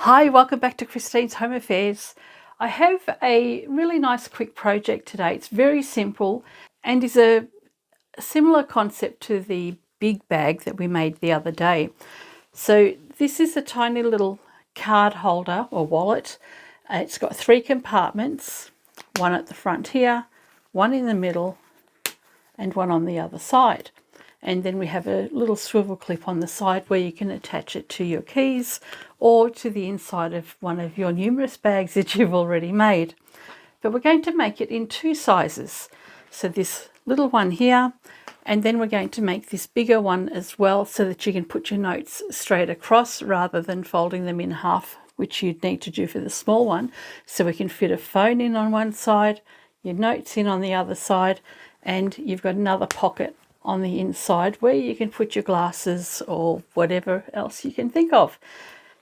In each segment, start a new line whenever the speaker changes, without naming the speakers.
Hi, welcome back to Christine's Home Affairs. I have a really nice quick project today. It's very simple and is a similar concept to the big bag that we made the other day. So this is a tiny little card holder or wallet. It's got 3 compartments, one at the front here, one in the middle and one on the other side. And then we have a little swivel clip on the side where you can attach it to your keys or to the inside of one of your numerous bags that you've already made. But we're going to make it in 2 sizes. So this little one here, and then we're going to make this bigger one as well so that you can put your notes straight across rather than folding them in half, which you'd need to do for the small one. So we can fit a phone in on one side, your notes in on the other side, and you've got another pocket on the inside where you can put your glasses or whatever else you can think of.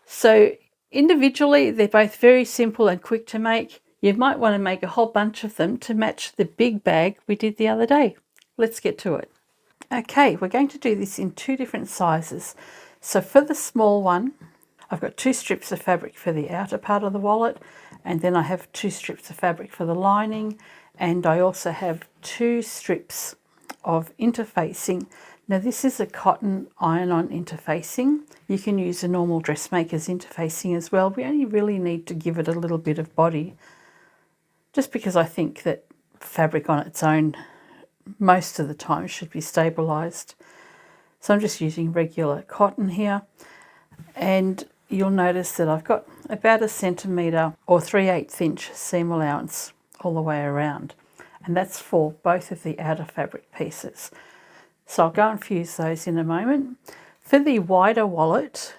So individually, they're both very simple and quick to make. You might want to make a whole bunch of them to match the big bag we did the other day. Let's get to it. Okay, we're going to do this in 2 different sizes. So for the small one, I've got 2 strips of fabric for the outer part of the wallet, and then I have 2 strips of fabric for the lining, and I also have 2 strips of interfacing. Now this is a cotton iron-on interfacing. You can use a normal dressmaker's interfacing as well. We only really need to give it a little bit of body, just because I think that fabric on its own most of the time should be stabilised. So I'm just using regular cotton here, and you'll notice that I've got about 1 centimetre or 3/8 inch seam allowance all the way around, and that's for both of the outer fabric pieces. So I'll go and fuse those in a moment. For the wider wallet,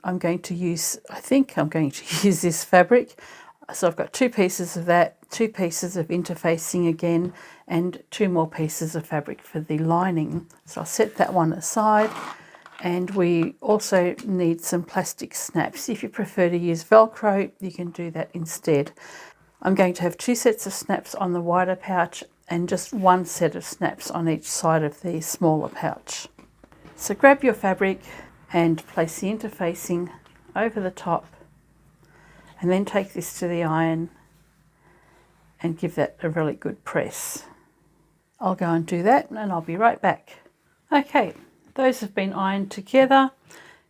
I think I'm going to use this fabric. So I've got 2 pieces of that, 2 pieces of interfacing again, and 2 more pieces of fabric for the lining. So I'll set that one aside. And we also need some plastic snaps. If you prefer to use Velcro, you can do that instead. I'm going to have 2 sets of snaps on the wider pouch and just 1 set of snaps on each side of the smaller pouch. So grab your fabric and place the interfacing over the top, and then take this to the iron and give that a really good press. I'll go and do that and I'll be right back. Okay, those have been ironed together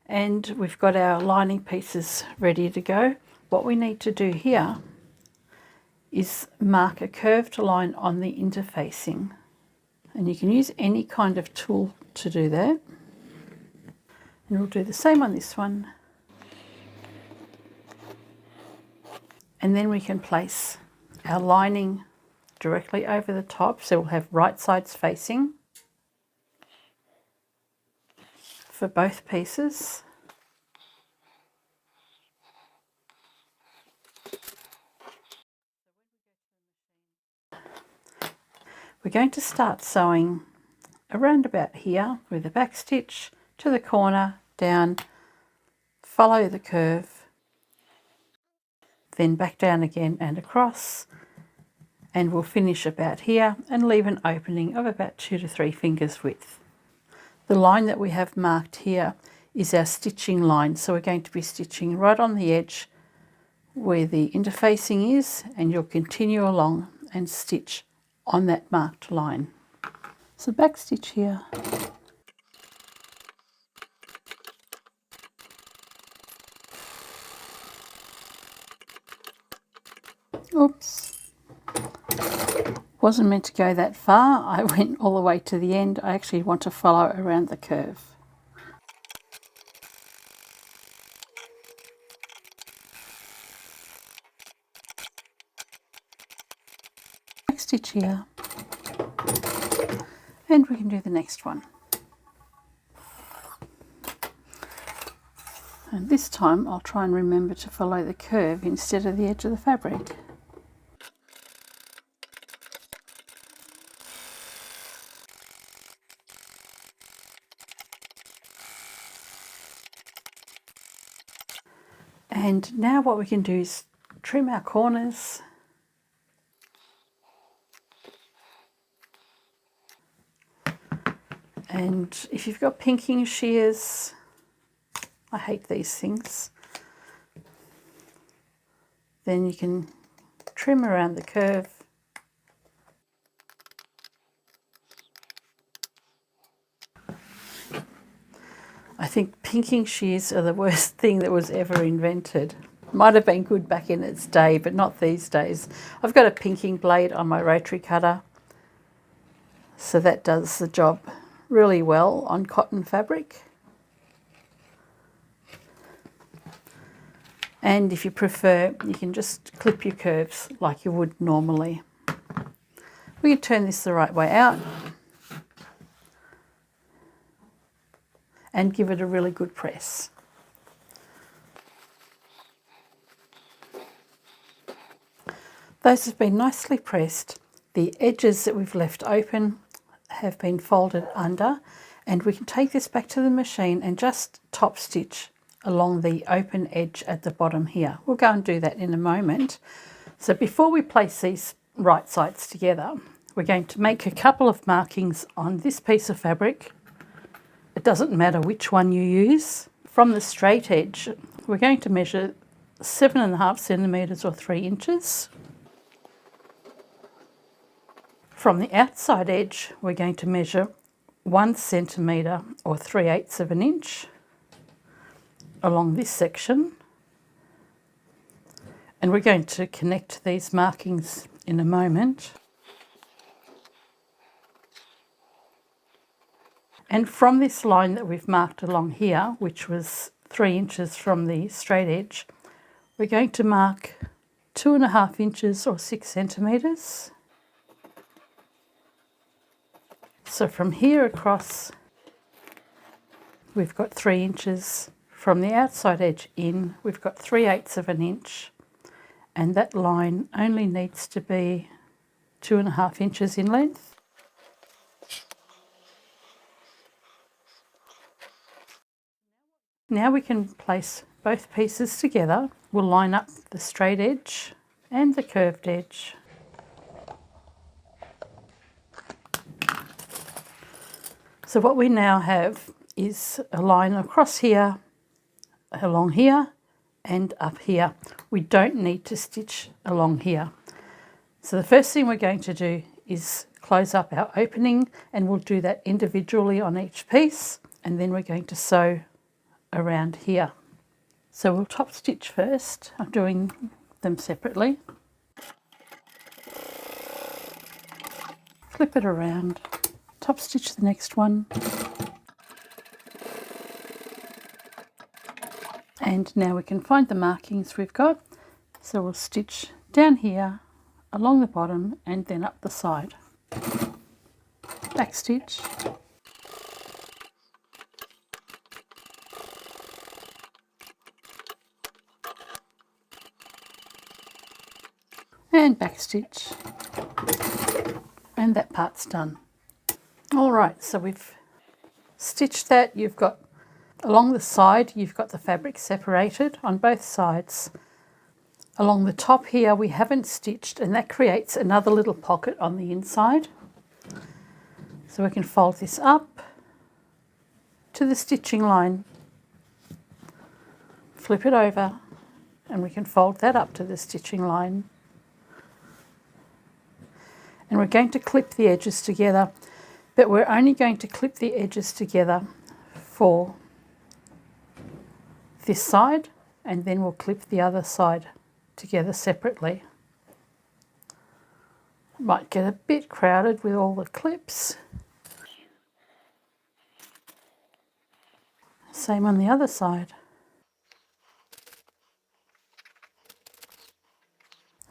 and we've got our lining pieces ready to go. What we need to do here is mark a curved line on the interfacing, and you can use any kind of tool to do that. And we'll do the same on this one. And then we can place our lining directly over the top, so we'll have right sides facing for both pieces. We're going to start sewing around about here with a back stitch to the corner, down, follow the curve, then back down again and across, and we'll finish about here and leave an opening of about 2 to 3 fingers width. The line that we have marked here is our stitching line, so we're going to be stitching right on the edge where the interfacing is, and you'll continue along and stitch on that marked line. So back stitch here, oops, wasn't meant to go that far. I went all the way to the end. I actually want to follow around the curve. Back stitch here, and we can do the next one. And this time I'll try and remember to follow the curve instead of the edge of the fabric. And now what we can do is trim our corners. And if you've got pinking shears, I hate these things, Then you can trim around the curve. I think pinking shears are the worst thing that was ever invented. Might have been good back in its day, but not these days. I've got a pinking blade on my rotary cutter, so that does the job really well on cotton fabric. And if you prefer, you can just clip your curves like you would normally. We can turn this the right way out and give it a really good press. Those have been nicely pressed. The edges that we've left open have been folded under, and we can take this back to the machine and just top stitch along the open edge at the bottom here. We'll go and do that in a moment. So before we place these right sides together, we're going to make a couple of markings on this piece of fabric. It doesn't matter which one you use. From the straight edge, we're going to measure 7.5 centimetres or 3 inches. From the outside edge, we're going to measure 1 centimetre or 3/8 of an inch along this section. And we're going to connect these markings in a moment. And from this line that we've marked along here, which was 3 inches from the straight edge, we're going to mark 2.5 inches or 6 centimetres. So from here across, we've got 3 inches. From the outside edge in, we've got 3/8 of an inch. And that line only needs to be 2.5 inches in length. Now we can place both pieces together. We'll line up the straight edge and the curved edge. So what we now have is a line across here, along here, and up here. We don't need to stitch along here. So the first thing we're going to do is close up our opening, and we'll do that individually on each piece, and then we're going to sew around here. So we'll top stitch first. I'm doing them separately. Flip it around, top stitch the next one. And now we can find the markings we've got. So we'll stitch down here, along the bottom, and then up the side. Back stitch. And back stitch. And that part's done. All right, so we've stitched that. You've got along the side, you've got the fabric separated on both sides. Along the top here, we haven't stitched, and that creates another little pocket on the inside. So we can fold this up to the stitching line, flip it over, and we can fold that up to the stitching line. And we're going to clip the edges together, but we're only going to clip the edges together for this side, and then we'll clip the other side together separately. Might get a bit crowded with all the clips. Same on the other side.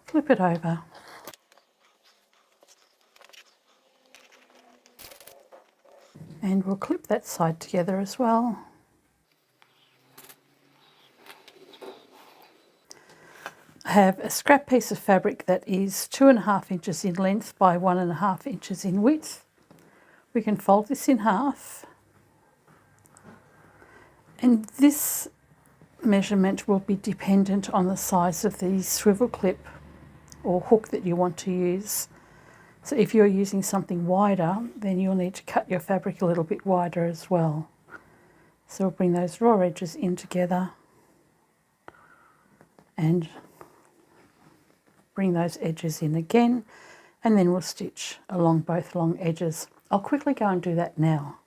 Flip it over. And we'll clip that side together as well. I have a scrap piece of fabric that is 2.5 inches in length by 1.5 inches in width. We can fold this in half. And this measurement will be dependent on the size of the swivel clip or hook that you want to use. So if you're using something wider, then you'll need to cut your fabric a little bit wider as well. So we'll bring those raw edges in together and bring those edges in again, and then we'll stitch along both long edges. I'll quickly go and do that now.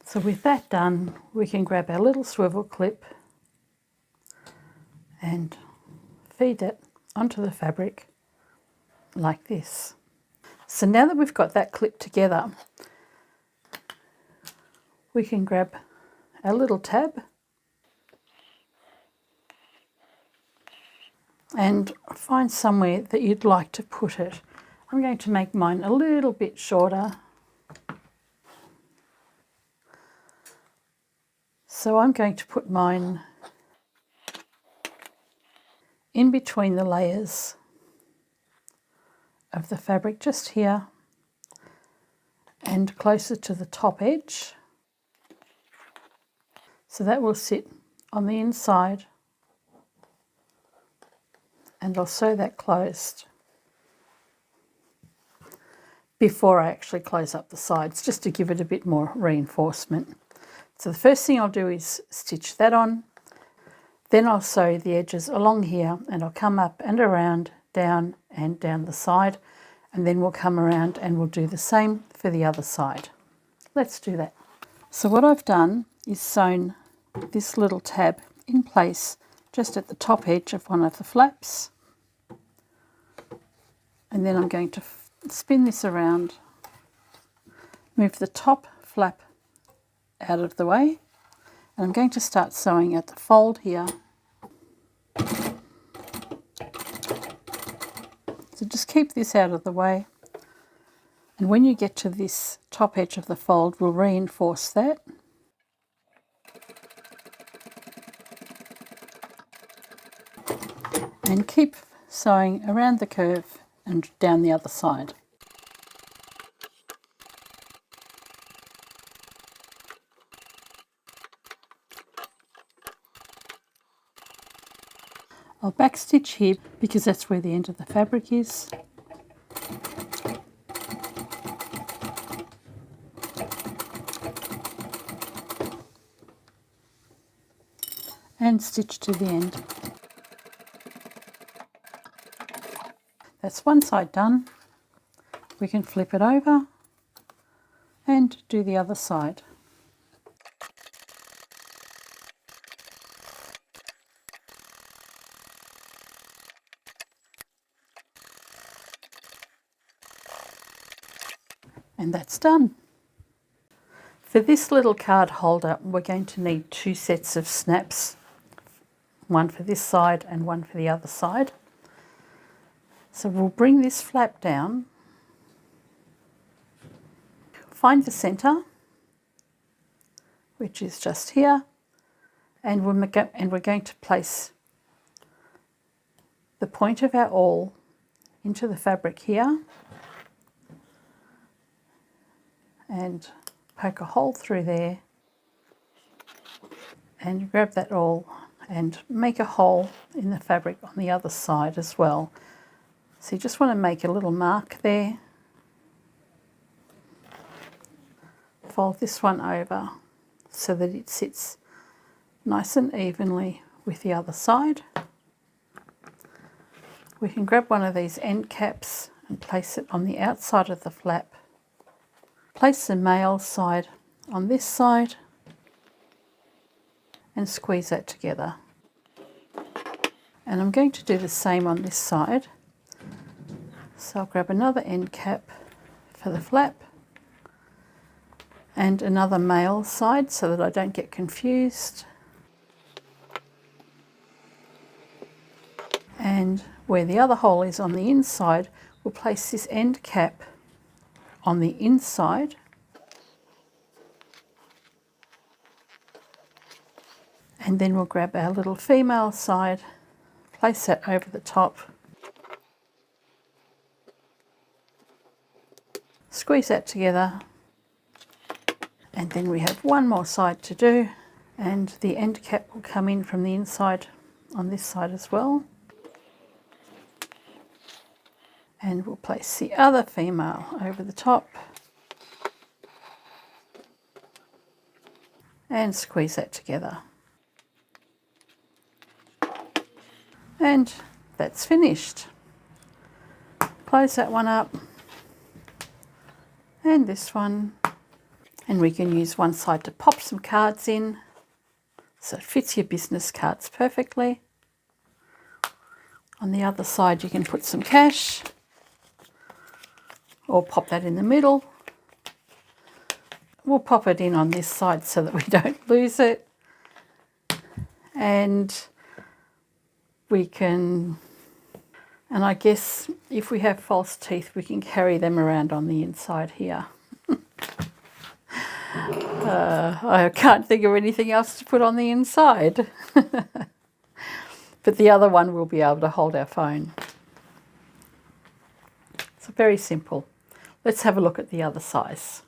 So with that done, we can grab our little swivel clip and feed it onto the fabric like this. So now that we've got that clip together, we can grab our little tab and find somewhere that you'd like to put it. I'm going to make mine a little bit shorter. So I'm going to put mine in between the layers of the fabric, just here and closer to the top edge. So that will sit on the inside, and I'll sew that closed before I actually close up the sides, just to give it a bit more reinforcement. So the first thing I'll do is stitch that on, then I'll sew the edges along here, and I'll come up and around, down and down the side, and then we'll come around and we'll do the same for the other side. Let's do that. So what I've done is sewn this little tab in place just at the top edge of one of the flaps, and then I'm going to spin this around, move the top flap out of the way, and I'm going to start sewing at the fold here. So just keep this out of the way, and when you get to this top edge of the fold, we'll reinforce that. And keep sewing around the curve and down the other side. I'll backstitch here because that's where the end of the fabric is. And stitch to the end. That's one side done. We can flip it over and do the other side. And that's done. For this little card holder, we're going to need 2 sets of snaps, one for this side and one for the other side. So we'll bring this flap down, find the centre, which is just here, and we're going to place the point of our awl into the fabric here and poke a hole through there and grab that awl and make a hole in the fabric on the other side as well. So you just want to make a little mark there. Fold this one over so that it sits nice and evenly with the other side. We can grab one of these end caps and place it on the outside of the flap. Place the male side on this side and squeeze that together. And I'm going to do the same on this side. So I'll grab another end cap for the flap and another male side so that I don't get confused. And where the other hole is on the inside, we'll place this end cap on the inside and then we'll grab our little female side, place that over the top, squeeze that together, and then we have one more side to do, and the end cap will come in from the inside on this side as well. And we'll place the other female over the top and squeeze that together. And that's finished. Close that one up, and this one, and we can use one side to pop some cards in so it fits your business cards perfectly. On the other side you can put some cash or pop that in the middle. We'll pop it in on this side so that we don't lose it, and we can, and I guess if we have false teeth we can carry them around on the inside here. I can't think of anything else to put on the inside. But the other one will be able to hold our phone. So very simple. Let's have a look at the other size.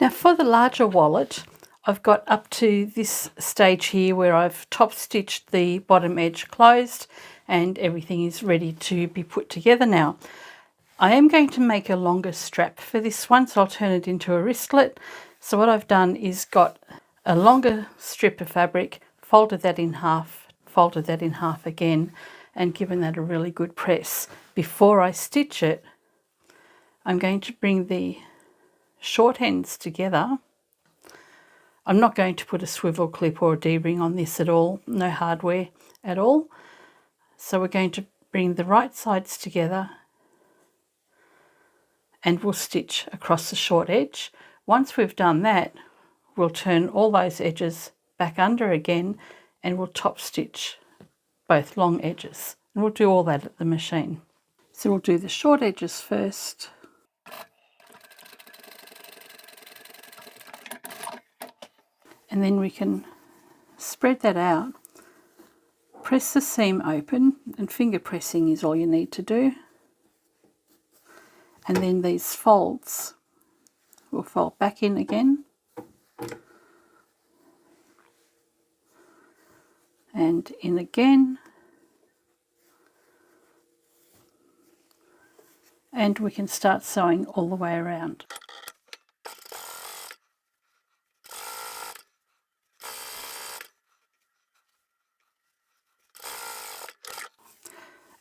Now for the larger wallet, I've got up to this stage here where I've top stitched the bottom edge closed and everything is ready to be put together now. I am going to make a longer strap for this one, so I'll turn it into a wristlet. So what I've done is got a longer strip of fabric, folded that in half again, and given that a really good press. Before I stitch it, I'm going to bring the short ends together. I'm not going to put a swivel clip or a D-ring on this at all, no hardware at all. So we're going to bring the right sides together and we'll stitch across the short edge. Once we've done that, we'll turn all those edges back under again and we'll top stitch both long edges. And we'll do all that at the machine. So we'll do the short edges first. And then we can spread that out, press the seam open, and finger pressing is all you need to do. And then these folds will fold back in again. And in again. And we can start sewing all the way around.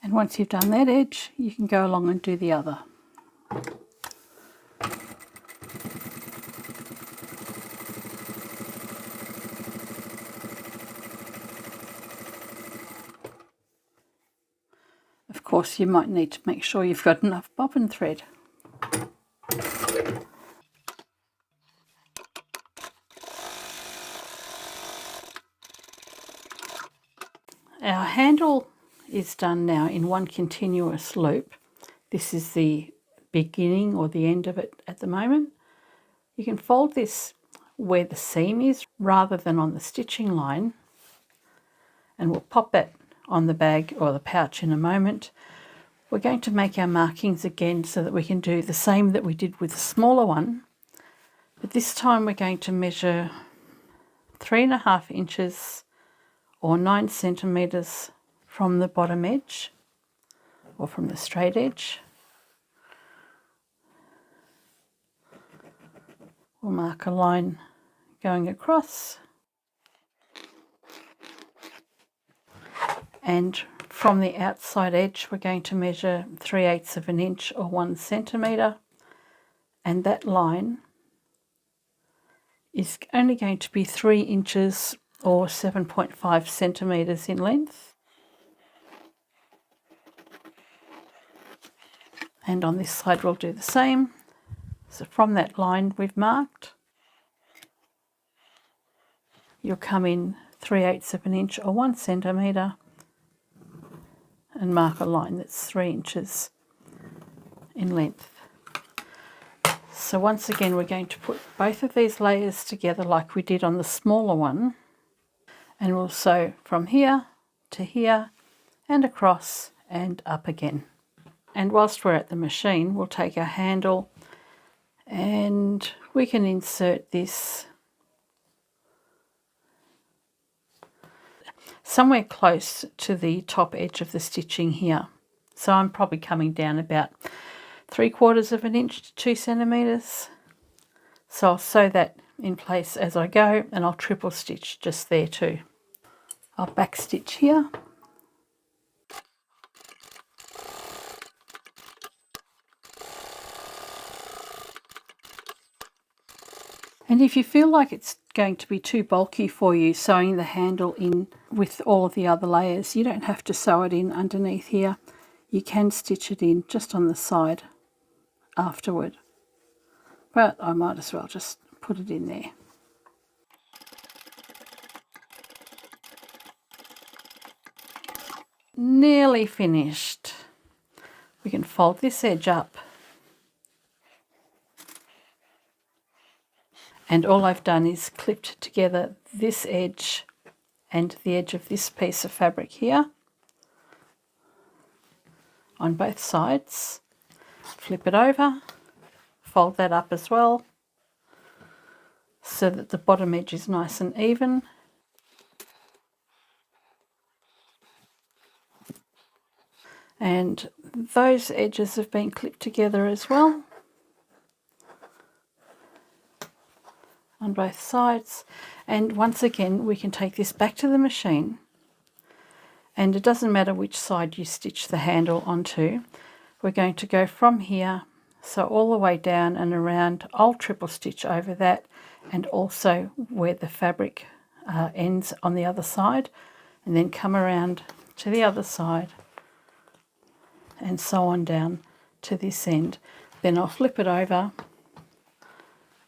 And once you've done that edge, you can go along and do the other. Of course, you might need to make sure you've got enough bobbin thread. Our handle is done now in one continuous loop. This is the beginning or the end of it at the moment. You can fold this where the seam is rather than on the stitching line, and we'll pop that on the bag or the pouch in a moment. We're going to make our markings again so that we can do the same that we did with the smaller one, but this time we're going to measure 3.5 inches or 9 centimeters from the bottom edge or from the straight edge. We'll mark a line going across, and from the outside edge we're going to measure 3/8 of an inch or 1 centimeter, and that line is only going to be 3 inches or 7.5 centimeters in length. And on this side we'll do the same. So from that line we've marked, you'll come in 3/8 of an inch or 1 centimeter and mark a line that's 3 inches in length. So once again we're going to put both of these layers together like we did on the smaller one, and we'll sew from here to here and across and up again. And whilst we're at the machine, we'll take our handle and we can insert this somewhere close to the top edge of the stitching here. So I'm probably coming down about 3/4 of an inch to 2 centimeters. So I'll sew that in place as I go, and I'll triple stitch just there too. I'll back stitch here. And if you feel like it's going to be too bulky for you sewing the handle in with all of the other layers, you don't have to sew it in underneath here. You can stitch it in just on the side afterward. But I might as well just put it in there. Nearly finished. We can fold this edge up. And all I've done is clipped together this edge and the edge of this piece of fabric here on both sides. Flip it over, fold that up as well so that the bottom edge is nice and even. And those edges have been clipped together as well on both sides. And once again, we can take this back to the machine, and it doesn't matter which side you stitch the handle onto. We're going to go from here, so all the way down and around. I'll triple stitch over that, and also where the fabric ends on the other side, and then come around to the other side and so on down to this end. Then I'll flip it over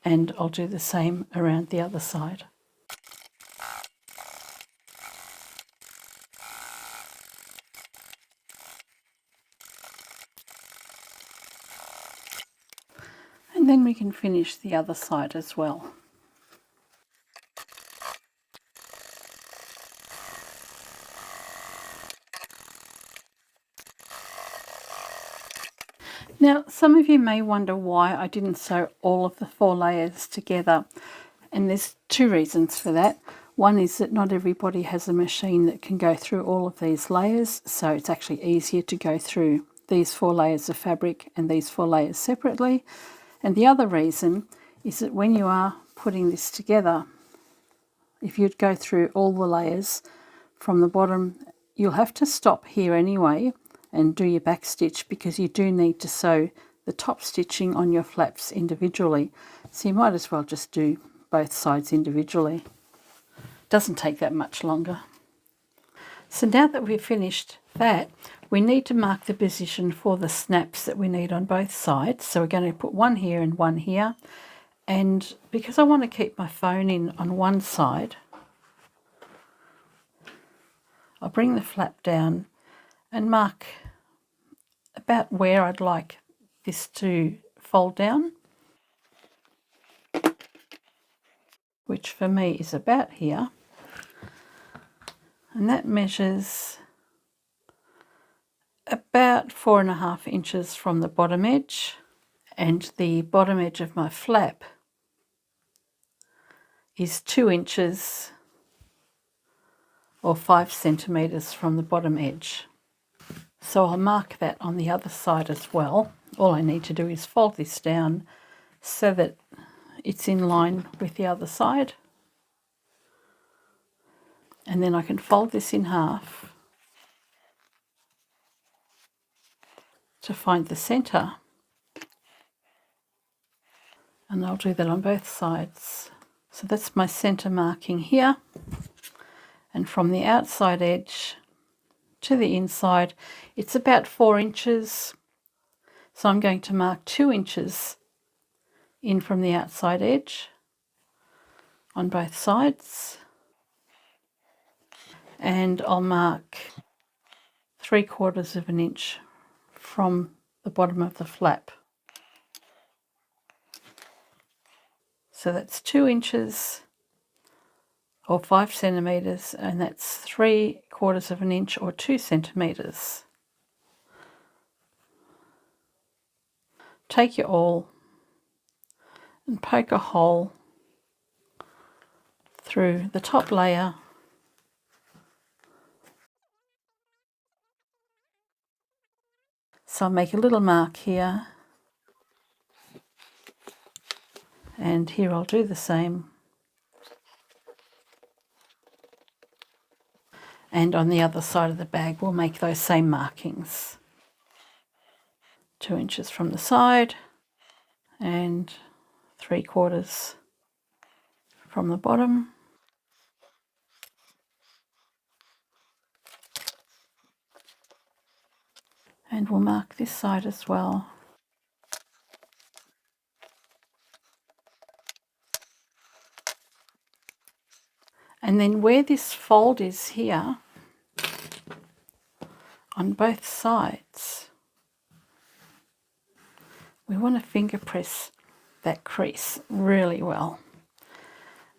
and I'll do the same around the other side. And then we can finish the other side as well. Now, some of you may wonder why I didn't sew all of the 4 layers together, and there's 2 reasons for that. One is that not everybody has a machine that can go through all of these layers, so it's actually easier to go through these 4 layers of fabric and these 4 layers separately. And the other reason is that when you are putting this together, if you'd go through all the layers from the bottom, you'll have to stop here anyway and do your back stitch, because you do need to sew the top stitching on your flaps individually. So you might as well just do both sides individually. Doesn't take that much longer. So now that we've finished that, we need to mark the position for the snaps that we need on both sides. So we're going to put one here and one here. And because I want to keep my phone in on one side, I'll bring the flap down and mark about where I'd like this to fold down, which for me is about here. And that measures about 4.5 inches from the bottom edge, and the bottom edge of my flap is 2 inches or 5 centimetres from the bottom edge. So I'll mark that on the other side as well. All I need to do is fold this down so that it's in line with the other side. And then I can fold this in half to find the centre. And I'll do that on both sides. So that's my centre marking here. And from the outside edge to the inside, it's about 4 inches. So I'm going to mark 2 inches in from the outside edge on both sides. And I'll mark 3/4 of an inch from the bottom of the flap. So that's 2 inches or 5 centimetres, and that's 3/4 of an inch or 2 centimetres. Take your awl and poke a hole through the top layer so I'll make a little mark here, and here I'll do the same. And on the other side of the bag, we'll make those same markings. 2 inches from the side and 3/4 from the bottom. And we'll mark this side as well. And then where this fold is here, on both sides, we want to finger press that crease really well.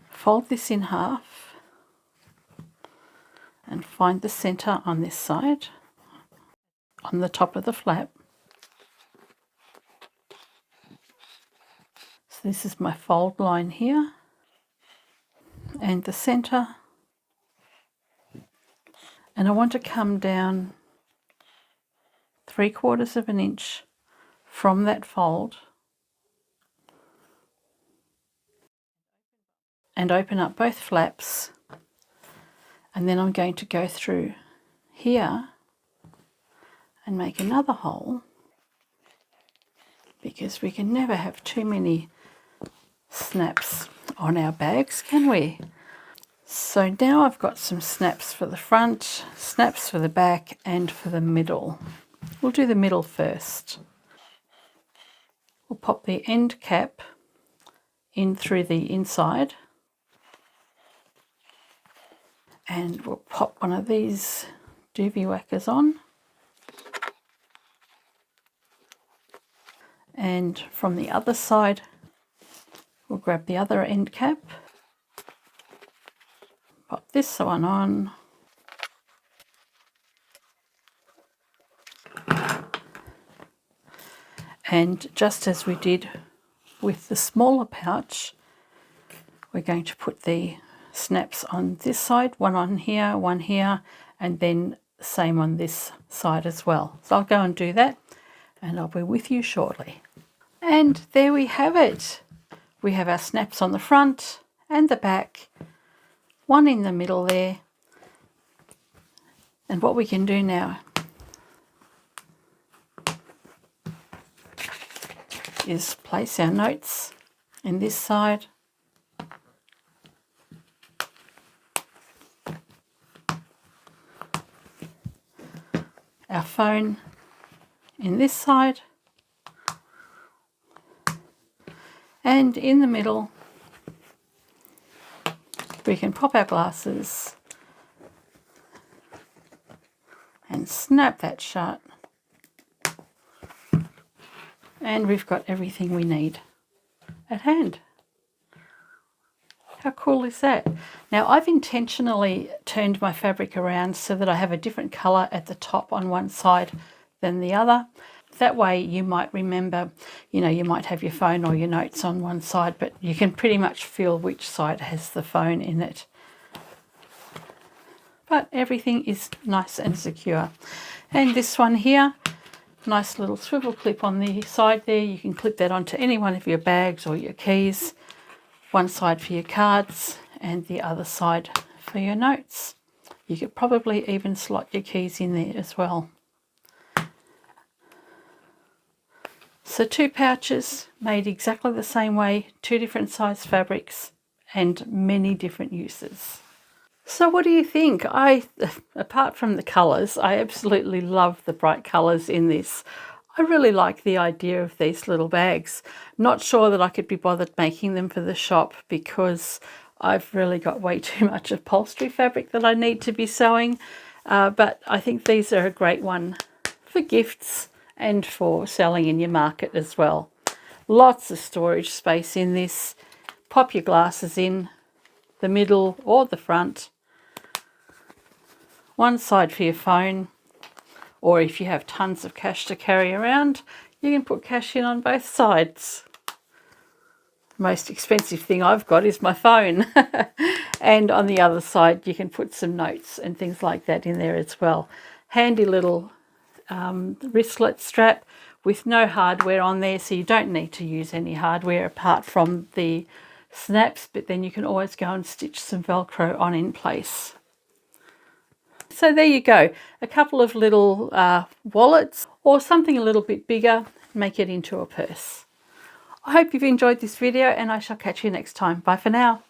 Fold this in half and find the centre on this side, on the top of the flap. So this is my fold line here, and the centre, and I want to come down 3/4 of an inch from that fold and open up both flaps, and then I'm going to go through here and make another hole, because we can never have too many snaps on our bags, can we? So now I've got some snaps for the front, snaps for the back, and for the middle. We'll do the middle first. We'll pop the end cap in through the inside, and we'll pop one of these doobie whackers on. And from the other side, we'll grab the other end cap, pop this one on, and just as we did with the smaller pouch, we're going to put the snaps on this side, one on here, one here, and then same on this side as well. So I'll go and do that, and I'll be with you shortly. And there we have it. We have our snaps on the front and the back, one in the middle there. And what we can do now is place our notes in this side, our phone in this side, and in the middle we can pop our glasses and snap that shut, and we've got everything we need at hand. How cool is that? Now I've intentionally turned my fabric around so that I have a different colour at the top on one side than the other. That way you might remember, you know, you might have your phone or your notes on one side, but you can pretty much feel which side has the phone in it. But everything is nice and secure. And this one here, nice little swivel clip on the side there. You can clip that onto any one of your bags or your keys. One side for your cards and the other side for your notes. You could probably even slot your keys in there as well. So 2 pouches made exactly the same way, 2 different size fabrics and many different uses. So what do you think? Apart from the colours, I absolutely love the bright colours in this. I really like the idea of these little bags. Not sure that I could be bothered making them for the shop because I've really got way too much upholstery fabric that I need to be sewing. But I think these are a great one for gifts and for selling in your market as well. Lots of storage space in this. Pop your glasses in the middle or the front. One side for your phone, or if you have tons of cash to carry around, you can put cash in on both sides. Most expensive thing I've got is my phone. And on the other side you can put some notes and things like that in there as well. Handy little wristlet strap with no hardware on there, so you don't need to use any hardware apart from the snaps, but then you can always go and stitch some Velcro on in place. So there you go, a couple of little wallets or something a little bit bigger, make it into a purse. I hope you've enjoyed this video and I shall catch you next time. Bye for now.